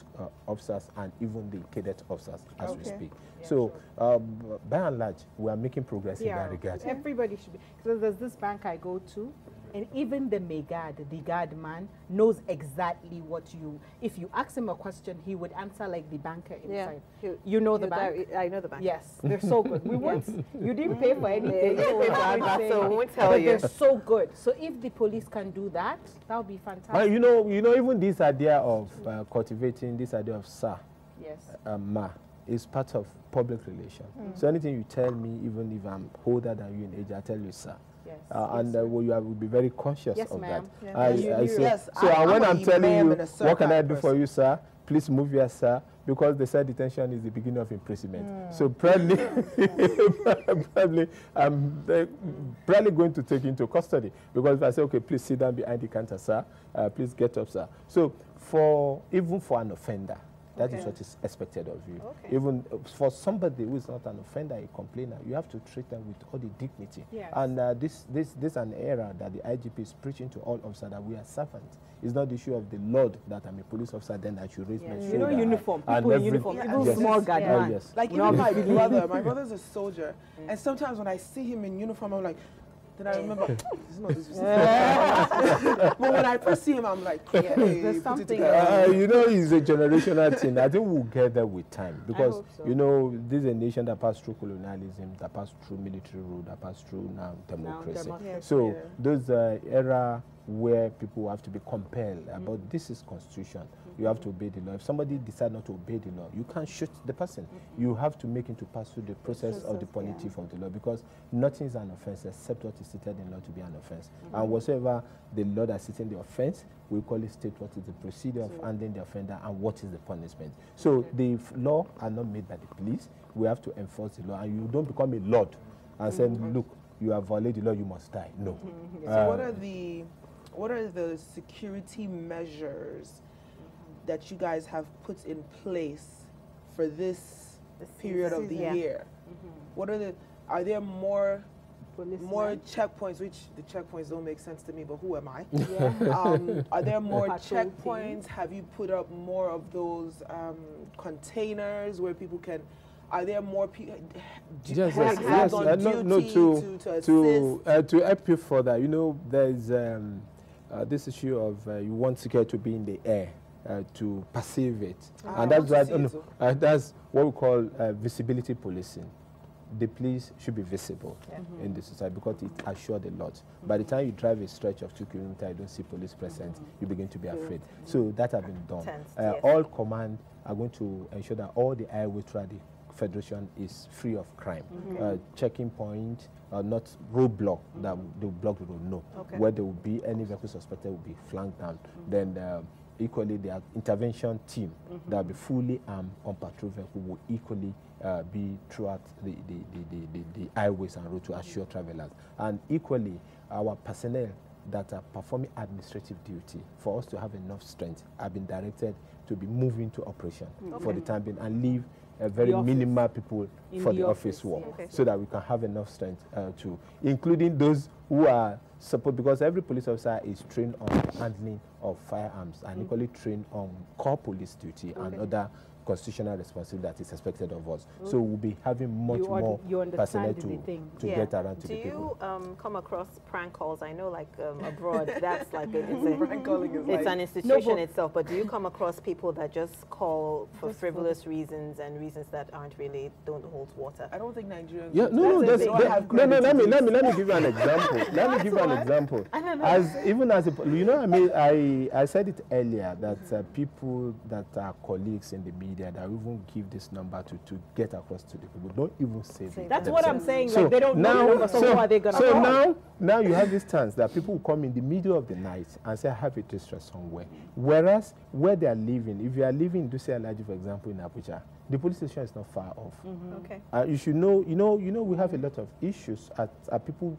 officers and even the cadet officers as we speak. Yeah, so by and large, we are making progress in that regard. Everybody should be. So there's this bank I go to, and even the Megad, the guard man, knows exactly what you. If you ask him a question, he would answer like the banker inside. Yeah. You know the bank? I know the bank. Yes, they're so good. We weren't. You didn't pay for anything. So we won't tell you. They're so good. So if the police can do that, that would be fantastic. Well, you know, even this idea of cultivating this idea of sir, ma, is part of public relation. So anything you tell me, even if I'm older than you in age, I tell you sir. Yes. And you will be very conscious of that. Yes. So when I'm telling you, what can I do for you, sir? Please move here, sir, because they said detention is the beginning of imprisonment. So probably, I'm probably going to take you into custody, because if I say, okay, please sit down behind the counter, sir, please get up, sir. So even for an offender, that is what is expected of you. Even for somebody who is not an offender, a complainer, you have to treat them with all the dignity. Yes. And this is an era that the IGP is preaching to all officers, that we are servants. It's not the issue of the Lord that I'm a police officer, then I should raise my shoulder. You know, uniform, people in uniform, even small guard man. Like even my brother, my brother's a soldier, and sometimes when I see him in uniform, I'm like, then I remember, this is not this. But when I first see him, I'm like, there's something. You know, it's a generational thing. I think we'll get there with time, because you know, this is a nation that passed through colonialism, that passed through military rule, that passed through now democracy. So those era where people have to be compelled about this is constitution. You have to obey the law. If somebody decides not to obey the law, you can't shoot the person. You have to make him to pass through the process of the punitive of the law, because nothing is an offense except what is stated in law to be an offense. And whatsoever the law that sits in the offense, we call it state what is the procedure of handling the offender and what is the punishment. So the law are not made by the police. We have to enforce the law, and you don't become a lord and say, look, you have violated the law, you must die. No. So what are the security measures that you guys have put in place for this period of the year? What are there more checkpoints, which the checkpoints don't make sense to me, but who am I? Are there more checkpoints? Have you put up more of those containers where people can? Are there more people? Yes. To help you further, you know, there's this issue of you want security to be in the air. To perceive it, and that's what we call visibility policing. The police should be visible in the society, because it assures a lot. By the time you drive a stretch of 2 kilometers, you don't see police present, you begin to be afraid. So that has been done. All command are going to ensure that all the highway throughout the Federation is free of crime. Checking point, not roadblock that they will block the road. No, where there will be any vehicle suspected will be flanked down. Then equally, the intervention team that will be fully armed on patrol vehicle will equally be throughout the highways and roads to assure travelers. And equally, our personnel that are performing administrative duty, for us to have enough strength, have been directed to be moving to operation for the time being, and leave very minimal people for the office work, so that we can have enough strength to, including those who are support, because every police officer is trained on handling of firearms and equally trained on core police duty and other constitutional responsibility that is expected of us. So we'll be having much more personnel to get around to the people. Do you come across prank calls? I know, like abroad, that's like it's an institution itself. But do you come across people that just call for frivolous reasons and reasons that don't hold water? I don't think Nigerians. Yeah, let me give you an example. Let me give you an example. I said it earlier that people that are colleagues in the media media that will even give this number to get across to the people. Don't even say it. That's what I'm saying. So like they don't know the number, so who are they gonna so call? now you have this chance that people will come in the middle of the night and say, I have a distress somewhere. Whereas where they are living, if you are living in Duse Alaji, for example, in Abuja, the police station is not far off. Okay. You should know, we have a lot of issues at people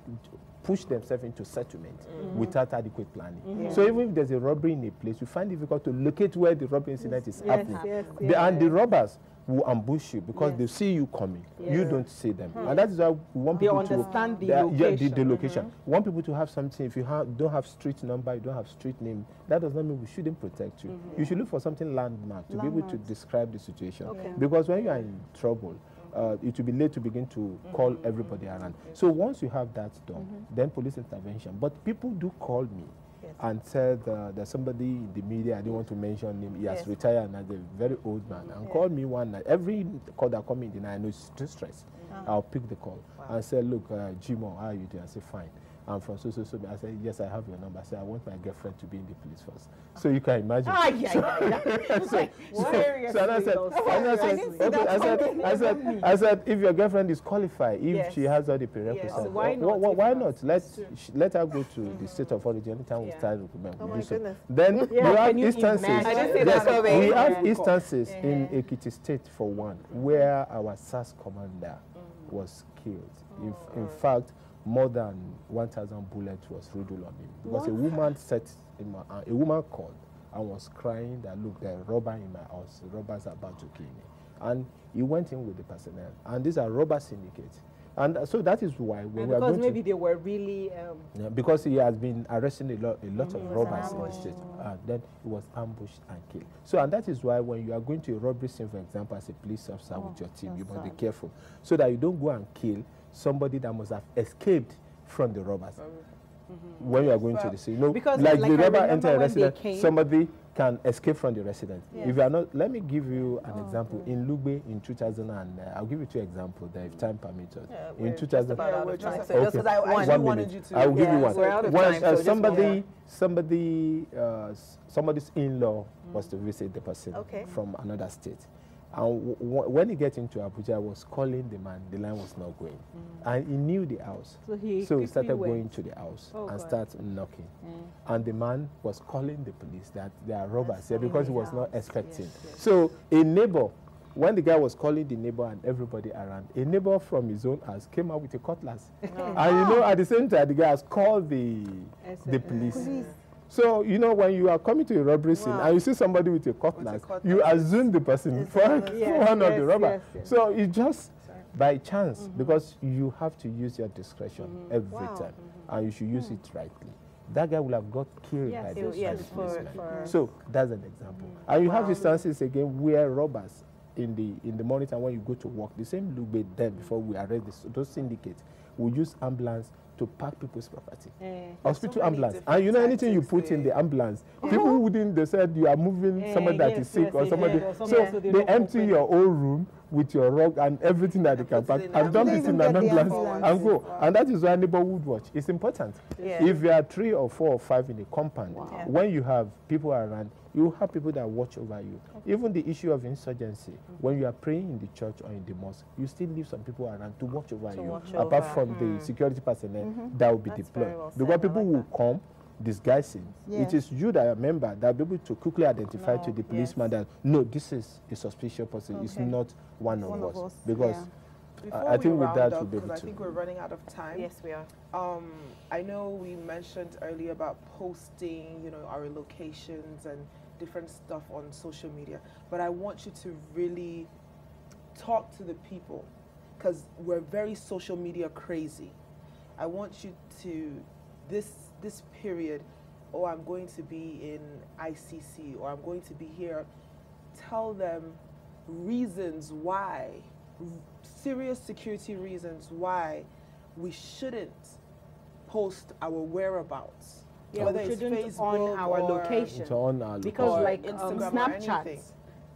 push themselves into settlement without adequate planning. So even if there's a robbery in a place, you find it difficult to locate where the robbery incident is happening. And the robbers will ambush you because they see you coming. You don't see them. And that is why we want people to understand the location. The location. We want people to have something. If you don't have street number, you don't have street name, that does not mean we shouldn't protect you. You should look for something landmark to be able to describe the situation. Because when you are in trouble, it will be late to begin to call everybody around. So once you have that done, then police intervention. But people do call me and said there's somebody in the media, I didn't want to mention him, he has retired and is a very old man, and called me one night. Every call that comes in the night, I know it's distress. I'll pick the call and say, look, Jimo, how are you doing? I say, fine. I'm from so. I said, yes, I have your number. I said, I want my girlfriend to be in the police force. So you can imagine. I said, if your girlfriend is qualified, if she has all the prerequisites, why not? Let her go to the state of origin anytime we start recruitment. Oh my goodness. Then we have instances. We have instances Yeah. in Ekiti State, for one, where our SAS commander was killed. In fact, more than 1,000 bullets was riddled on him because a woman a woman called and was crying that, look, there are robbers in my house. The robbers are about to kill me. And he went in with the personnel. And these are robber syndicates. And so that is why when we are going maybe they were really because he has been arresting a lot of robbers in the state. Then he was ambushed and killed. So, and that is why when you are going to a robbery scene, for example, as a police officer with your team, you must be careful so that you don't go and kill somebody that must have escaped from the robbers. When you are going to the scene, because like the robber enter a residence, somebody can escape from the residence. If you are not, let me give you an example. In Lugbe in 2000, and I'll give you two exampmes there if time permits us. In 2000, I will give you one. We're out of time, so somebody's in-law was to visit the person from another state. And when he gets into Abuja, I was calling the man. The line was not going. And he knew the house. So he started going to the house and started knocking. And the man was calling the police that there are robbers here because he was not expecting. So a neighbor, when the guy was calling the neighbor and everybody around, a neighbor from his own house came out with a cutlass. And at the same time, the guy has called the police. So, when you are coming to a robbery scene and you see somebody with a cutlass, you assume the person for one of the robbers. So it's just by chance because you have to use your discretion every time and you should use it rightly. That guy will have got killed by those policemen. So that's an example. And you have instances again where robbers in the morning time when you go to work, the same Lugbe then before we arrest those syndicates, we use ambulance to pack people's property. Hospital ambulance. And anything you put in the ambulance, people wouldn't, they said you are moving somebody that is sick or somebody. So they empty your own room with your rug and everything that they can pack and dump it in an ambulance and go. And that is why neighborhood watch is important. If you are 3 or 4 or 5 in a compound, when you have people around, you have people that watch over you. Even the issue of insurgency, when you are praying in the church or in the mosque, you still leave some people around to watch over you, apart from the security personnel that will be deployed. Because people will come disguising. It is you that are a member that will be able to quickly identify to the policeman that, no, this is a suspicious person. It's not one of us. Because I think with that, we'll be able to. I think we're running out of time. Yes, we are. I know we mentioned earlier about posting, our locations and different stuff on social media, but I want you to really talk to the people because we're very social media crazy. I want you to, this period, I'm going to be in ICC or I'm going to be here, tell them reasons why, serious security reasons why we shouldn't post our whereabouts. Whether it's Facebook on our location. Because like Instagram Snapchat,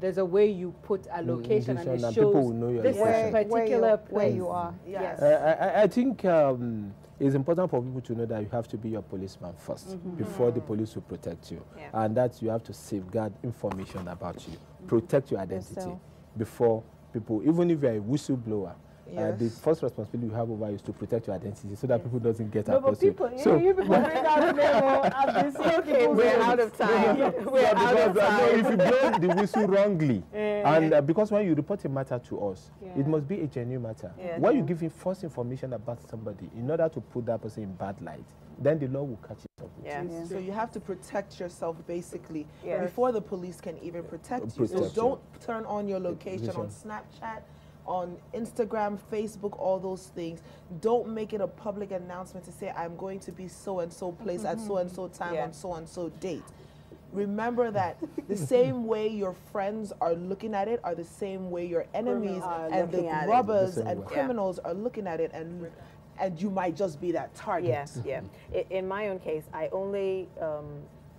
there's a way you put a location and it and shows people will know your this location. particular where place. you are. Yes. I think it's important for people to know that you have to be your policeman first before the police will protect you. Yeah. And that you have to safeguard information about you, protect your identity Yourself. before people, even if you're a whistleblower. The Yes. first responsibility you have over you is to protect your identity so that people doesn't get No, but across you. people, So, you people bring out the name. I've been seeing Okay, people's we're names. out of time. We're yeah, out of because, no, time. if you blow the whistle wrongly, and because when you report a matter to us, Yeah. it must be a genuine matter. Yeah. When you give him false information about somebody in order to put that person in bad light, then the law will catch it up with Yeah. Yeah. So you have to protect yourself basically Yes. before the police can even protect you. So Protect you. don't turn on your location on Snapchat, on Instagram, Facebook, all those things. Don't make it a public announcement to say I'm going to be so and so place at so and so time Yeah. on so and so date. Remember that the same way your friends are looking at it are the same way your enemies Are and the looking at it. robbers The same and way. criminals are looking at it, and you might just be that target. Yes, yeah. In my own case, I only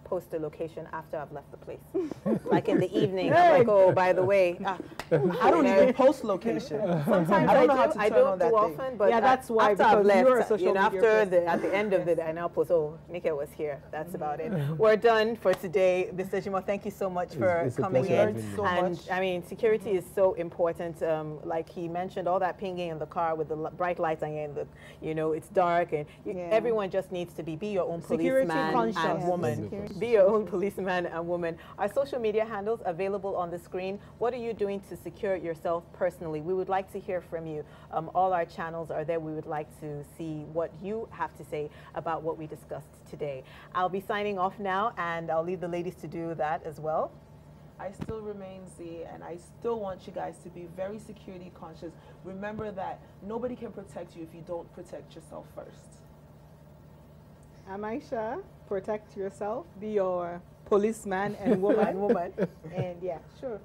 post a location after I've left the place. Like in the evening, I'm like, oh, by the way, I don't even post location. sometimes I don't know how to I turn on don't that too thing. often, but Yeah, that's why, after I've because you're a left, social you know, media after person. at the end of the day, I now post, oh, Nika was here. That's about it. We're done for today. Mr. Jimo, thank you so much for It's a coming pleasure in. having you. So And much. I mean, security is so important. Like he mentioned, all that pinging in the car with the bright lights and it's dark, and Yeah. everyone just needs to be your own Security policeman conscious. and Yeah, woman. security Be your own policeman and woman. Our social media handles available on the screen. What are you doing to secure yourself personally? We would like to hear from you. All our channels are there. We would like to see what you have to say about what we discussed today. I'll be signing off now, and I'll leave the ladies to do that as well. I still remain Z, and I still want you guys to be very security conscious. Remember that nobody can protect you if you don't protect yourself first. I'm Aisha. Protect yourself. Be your policeman and woman. And yeah, sure.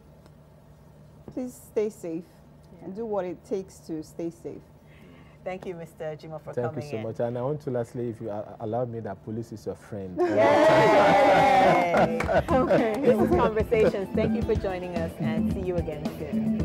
Please stay safe and do what it takes to stay safe. Thank you, Mr. Jimo, for thank coming you so in. much. And I want to lastly, if you allow me, that police is your friend. Yay! Okay. This is Conversations. Thank you for joining us, and see you again soon.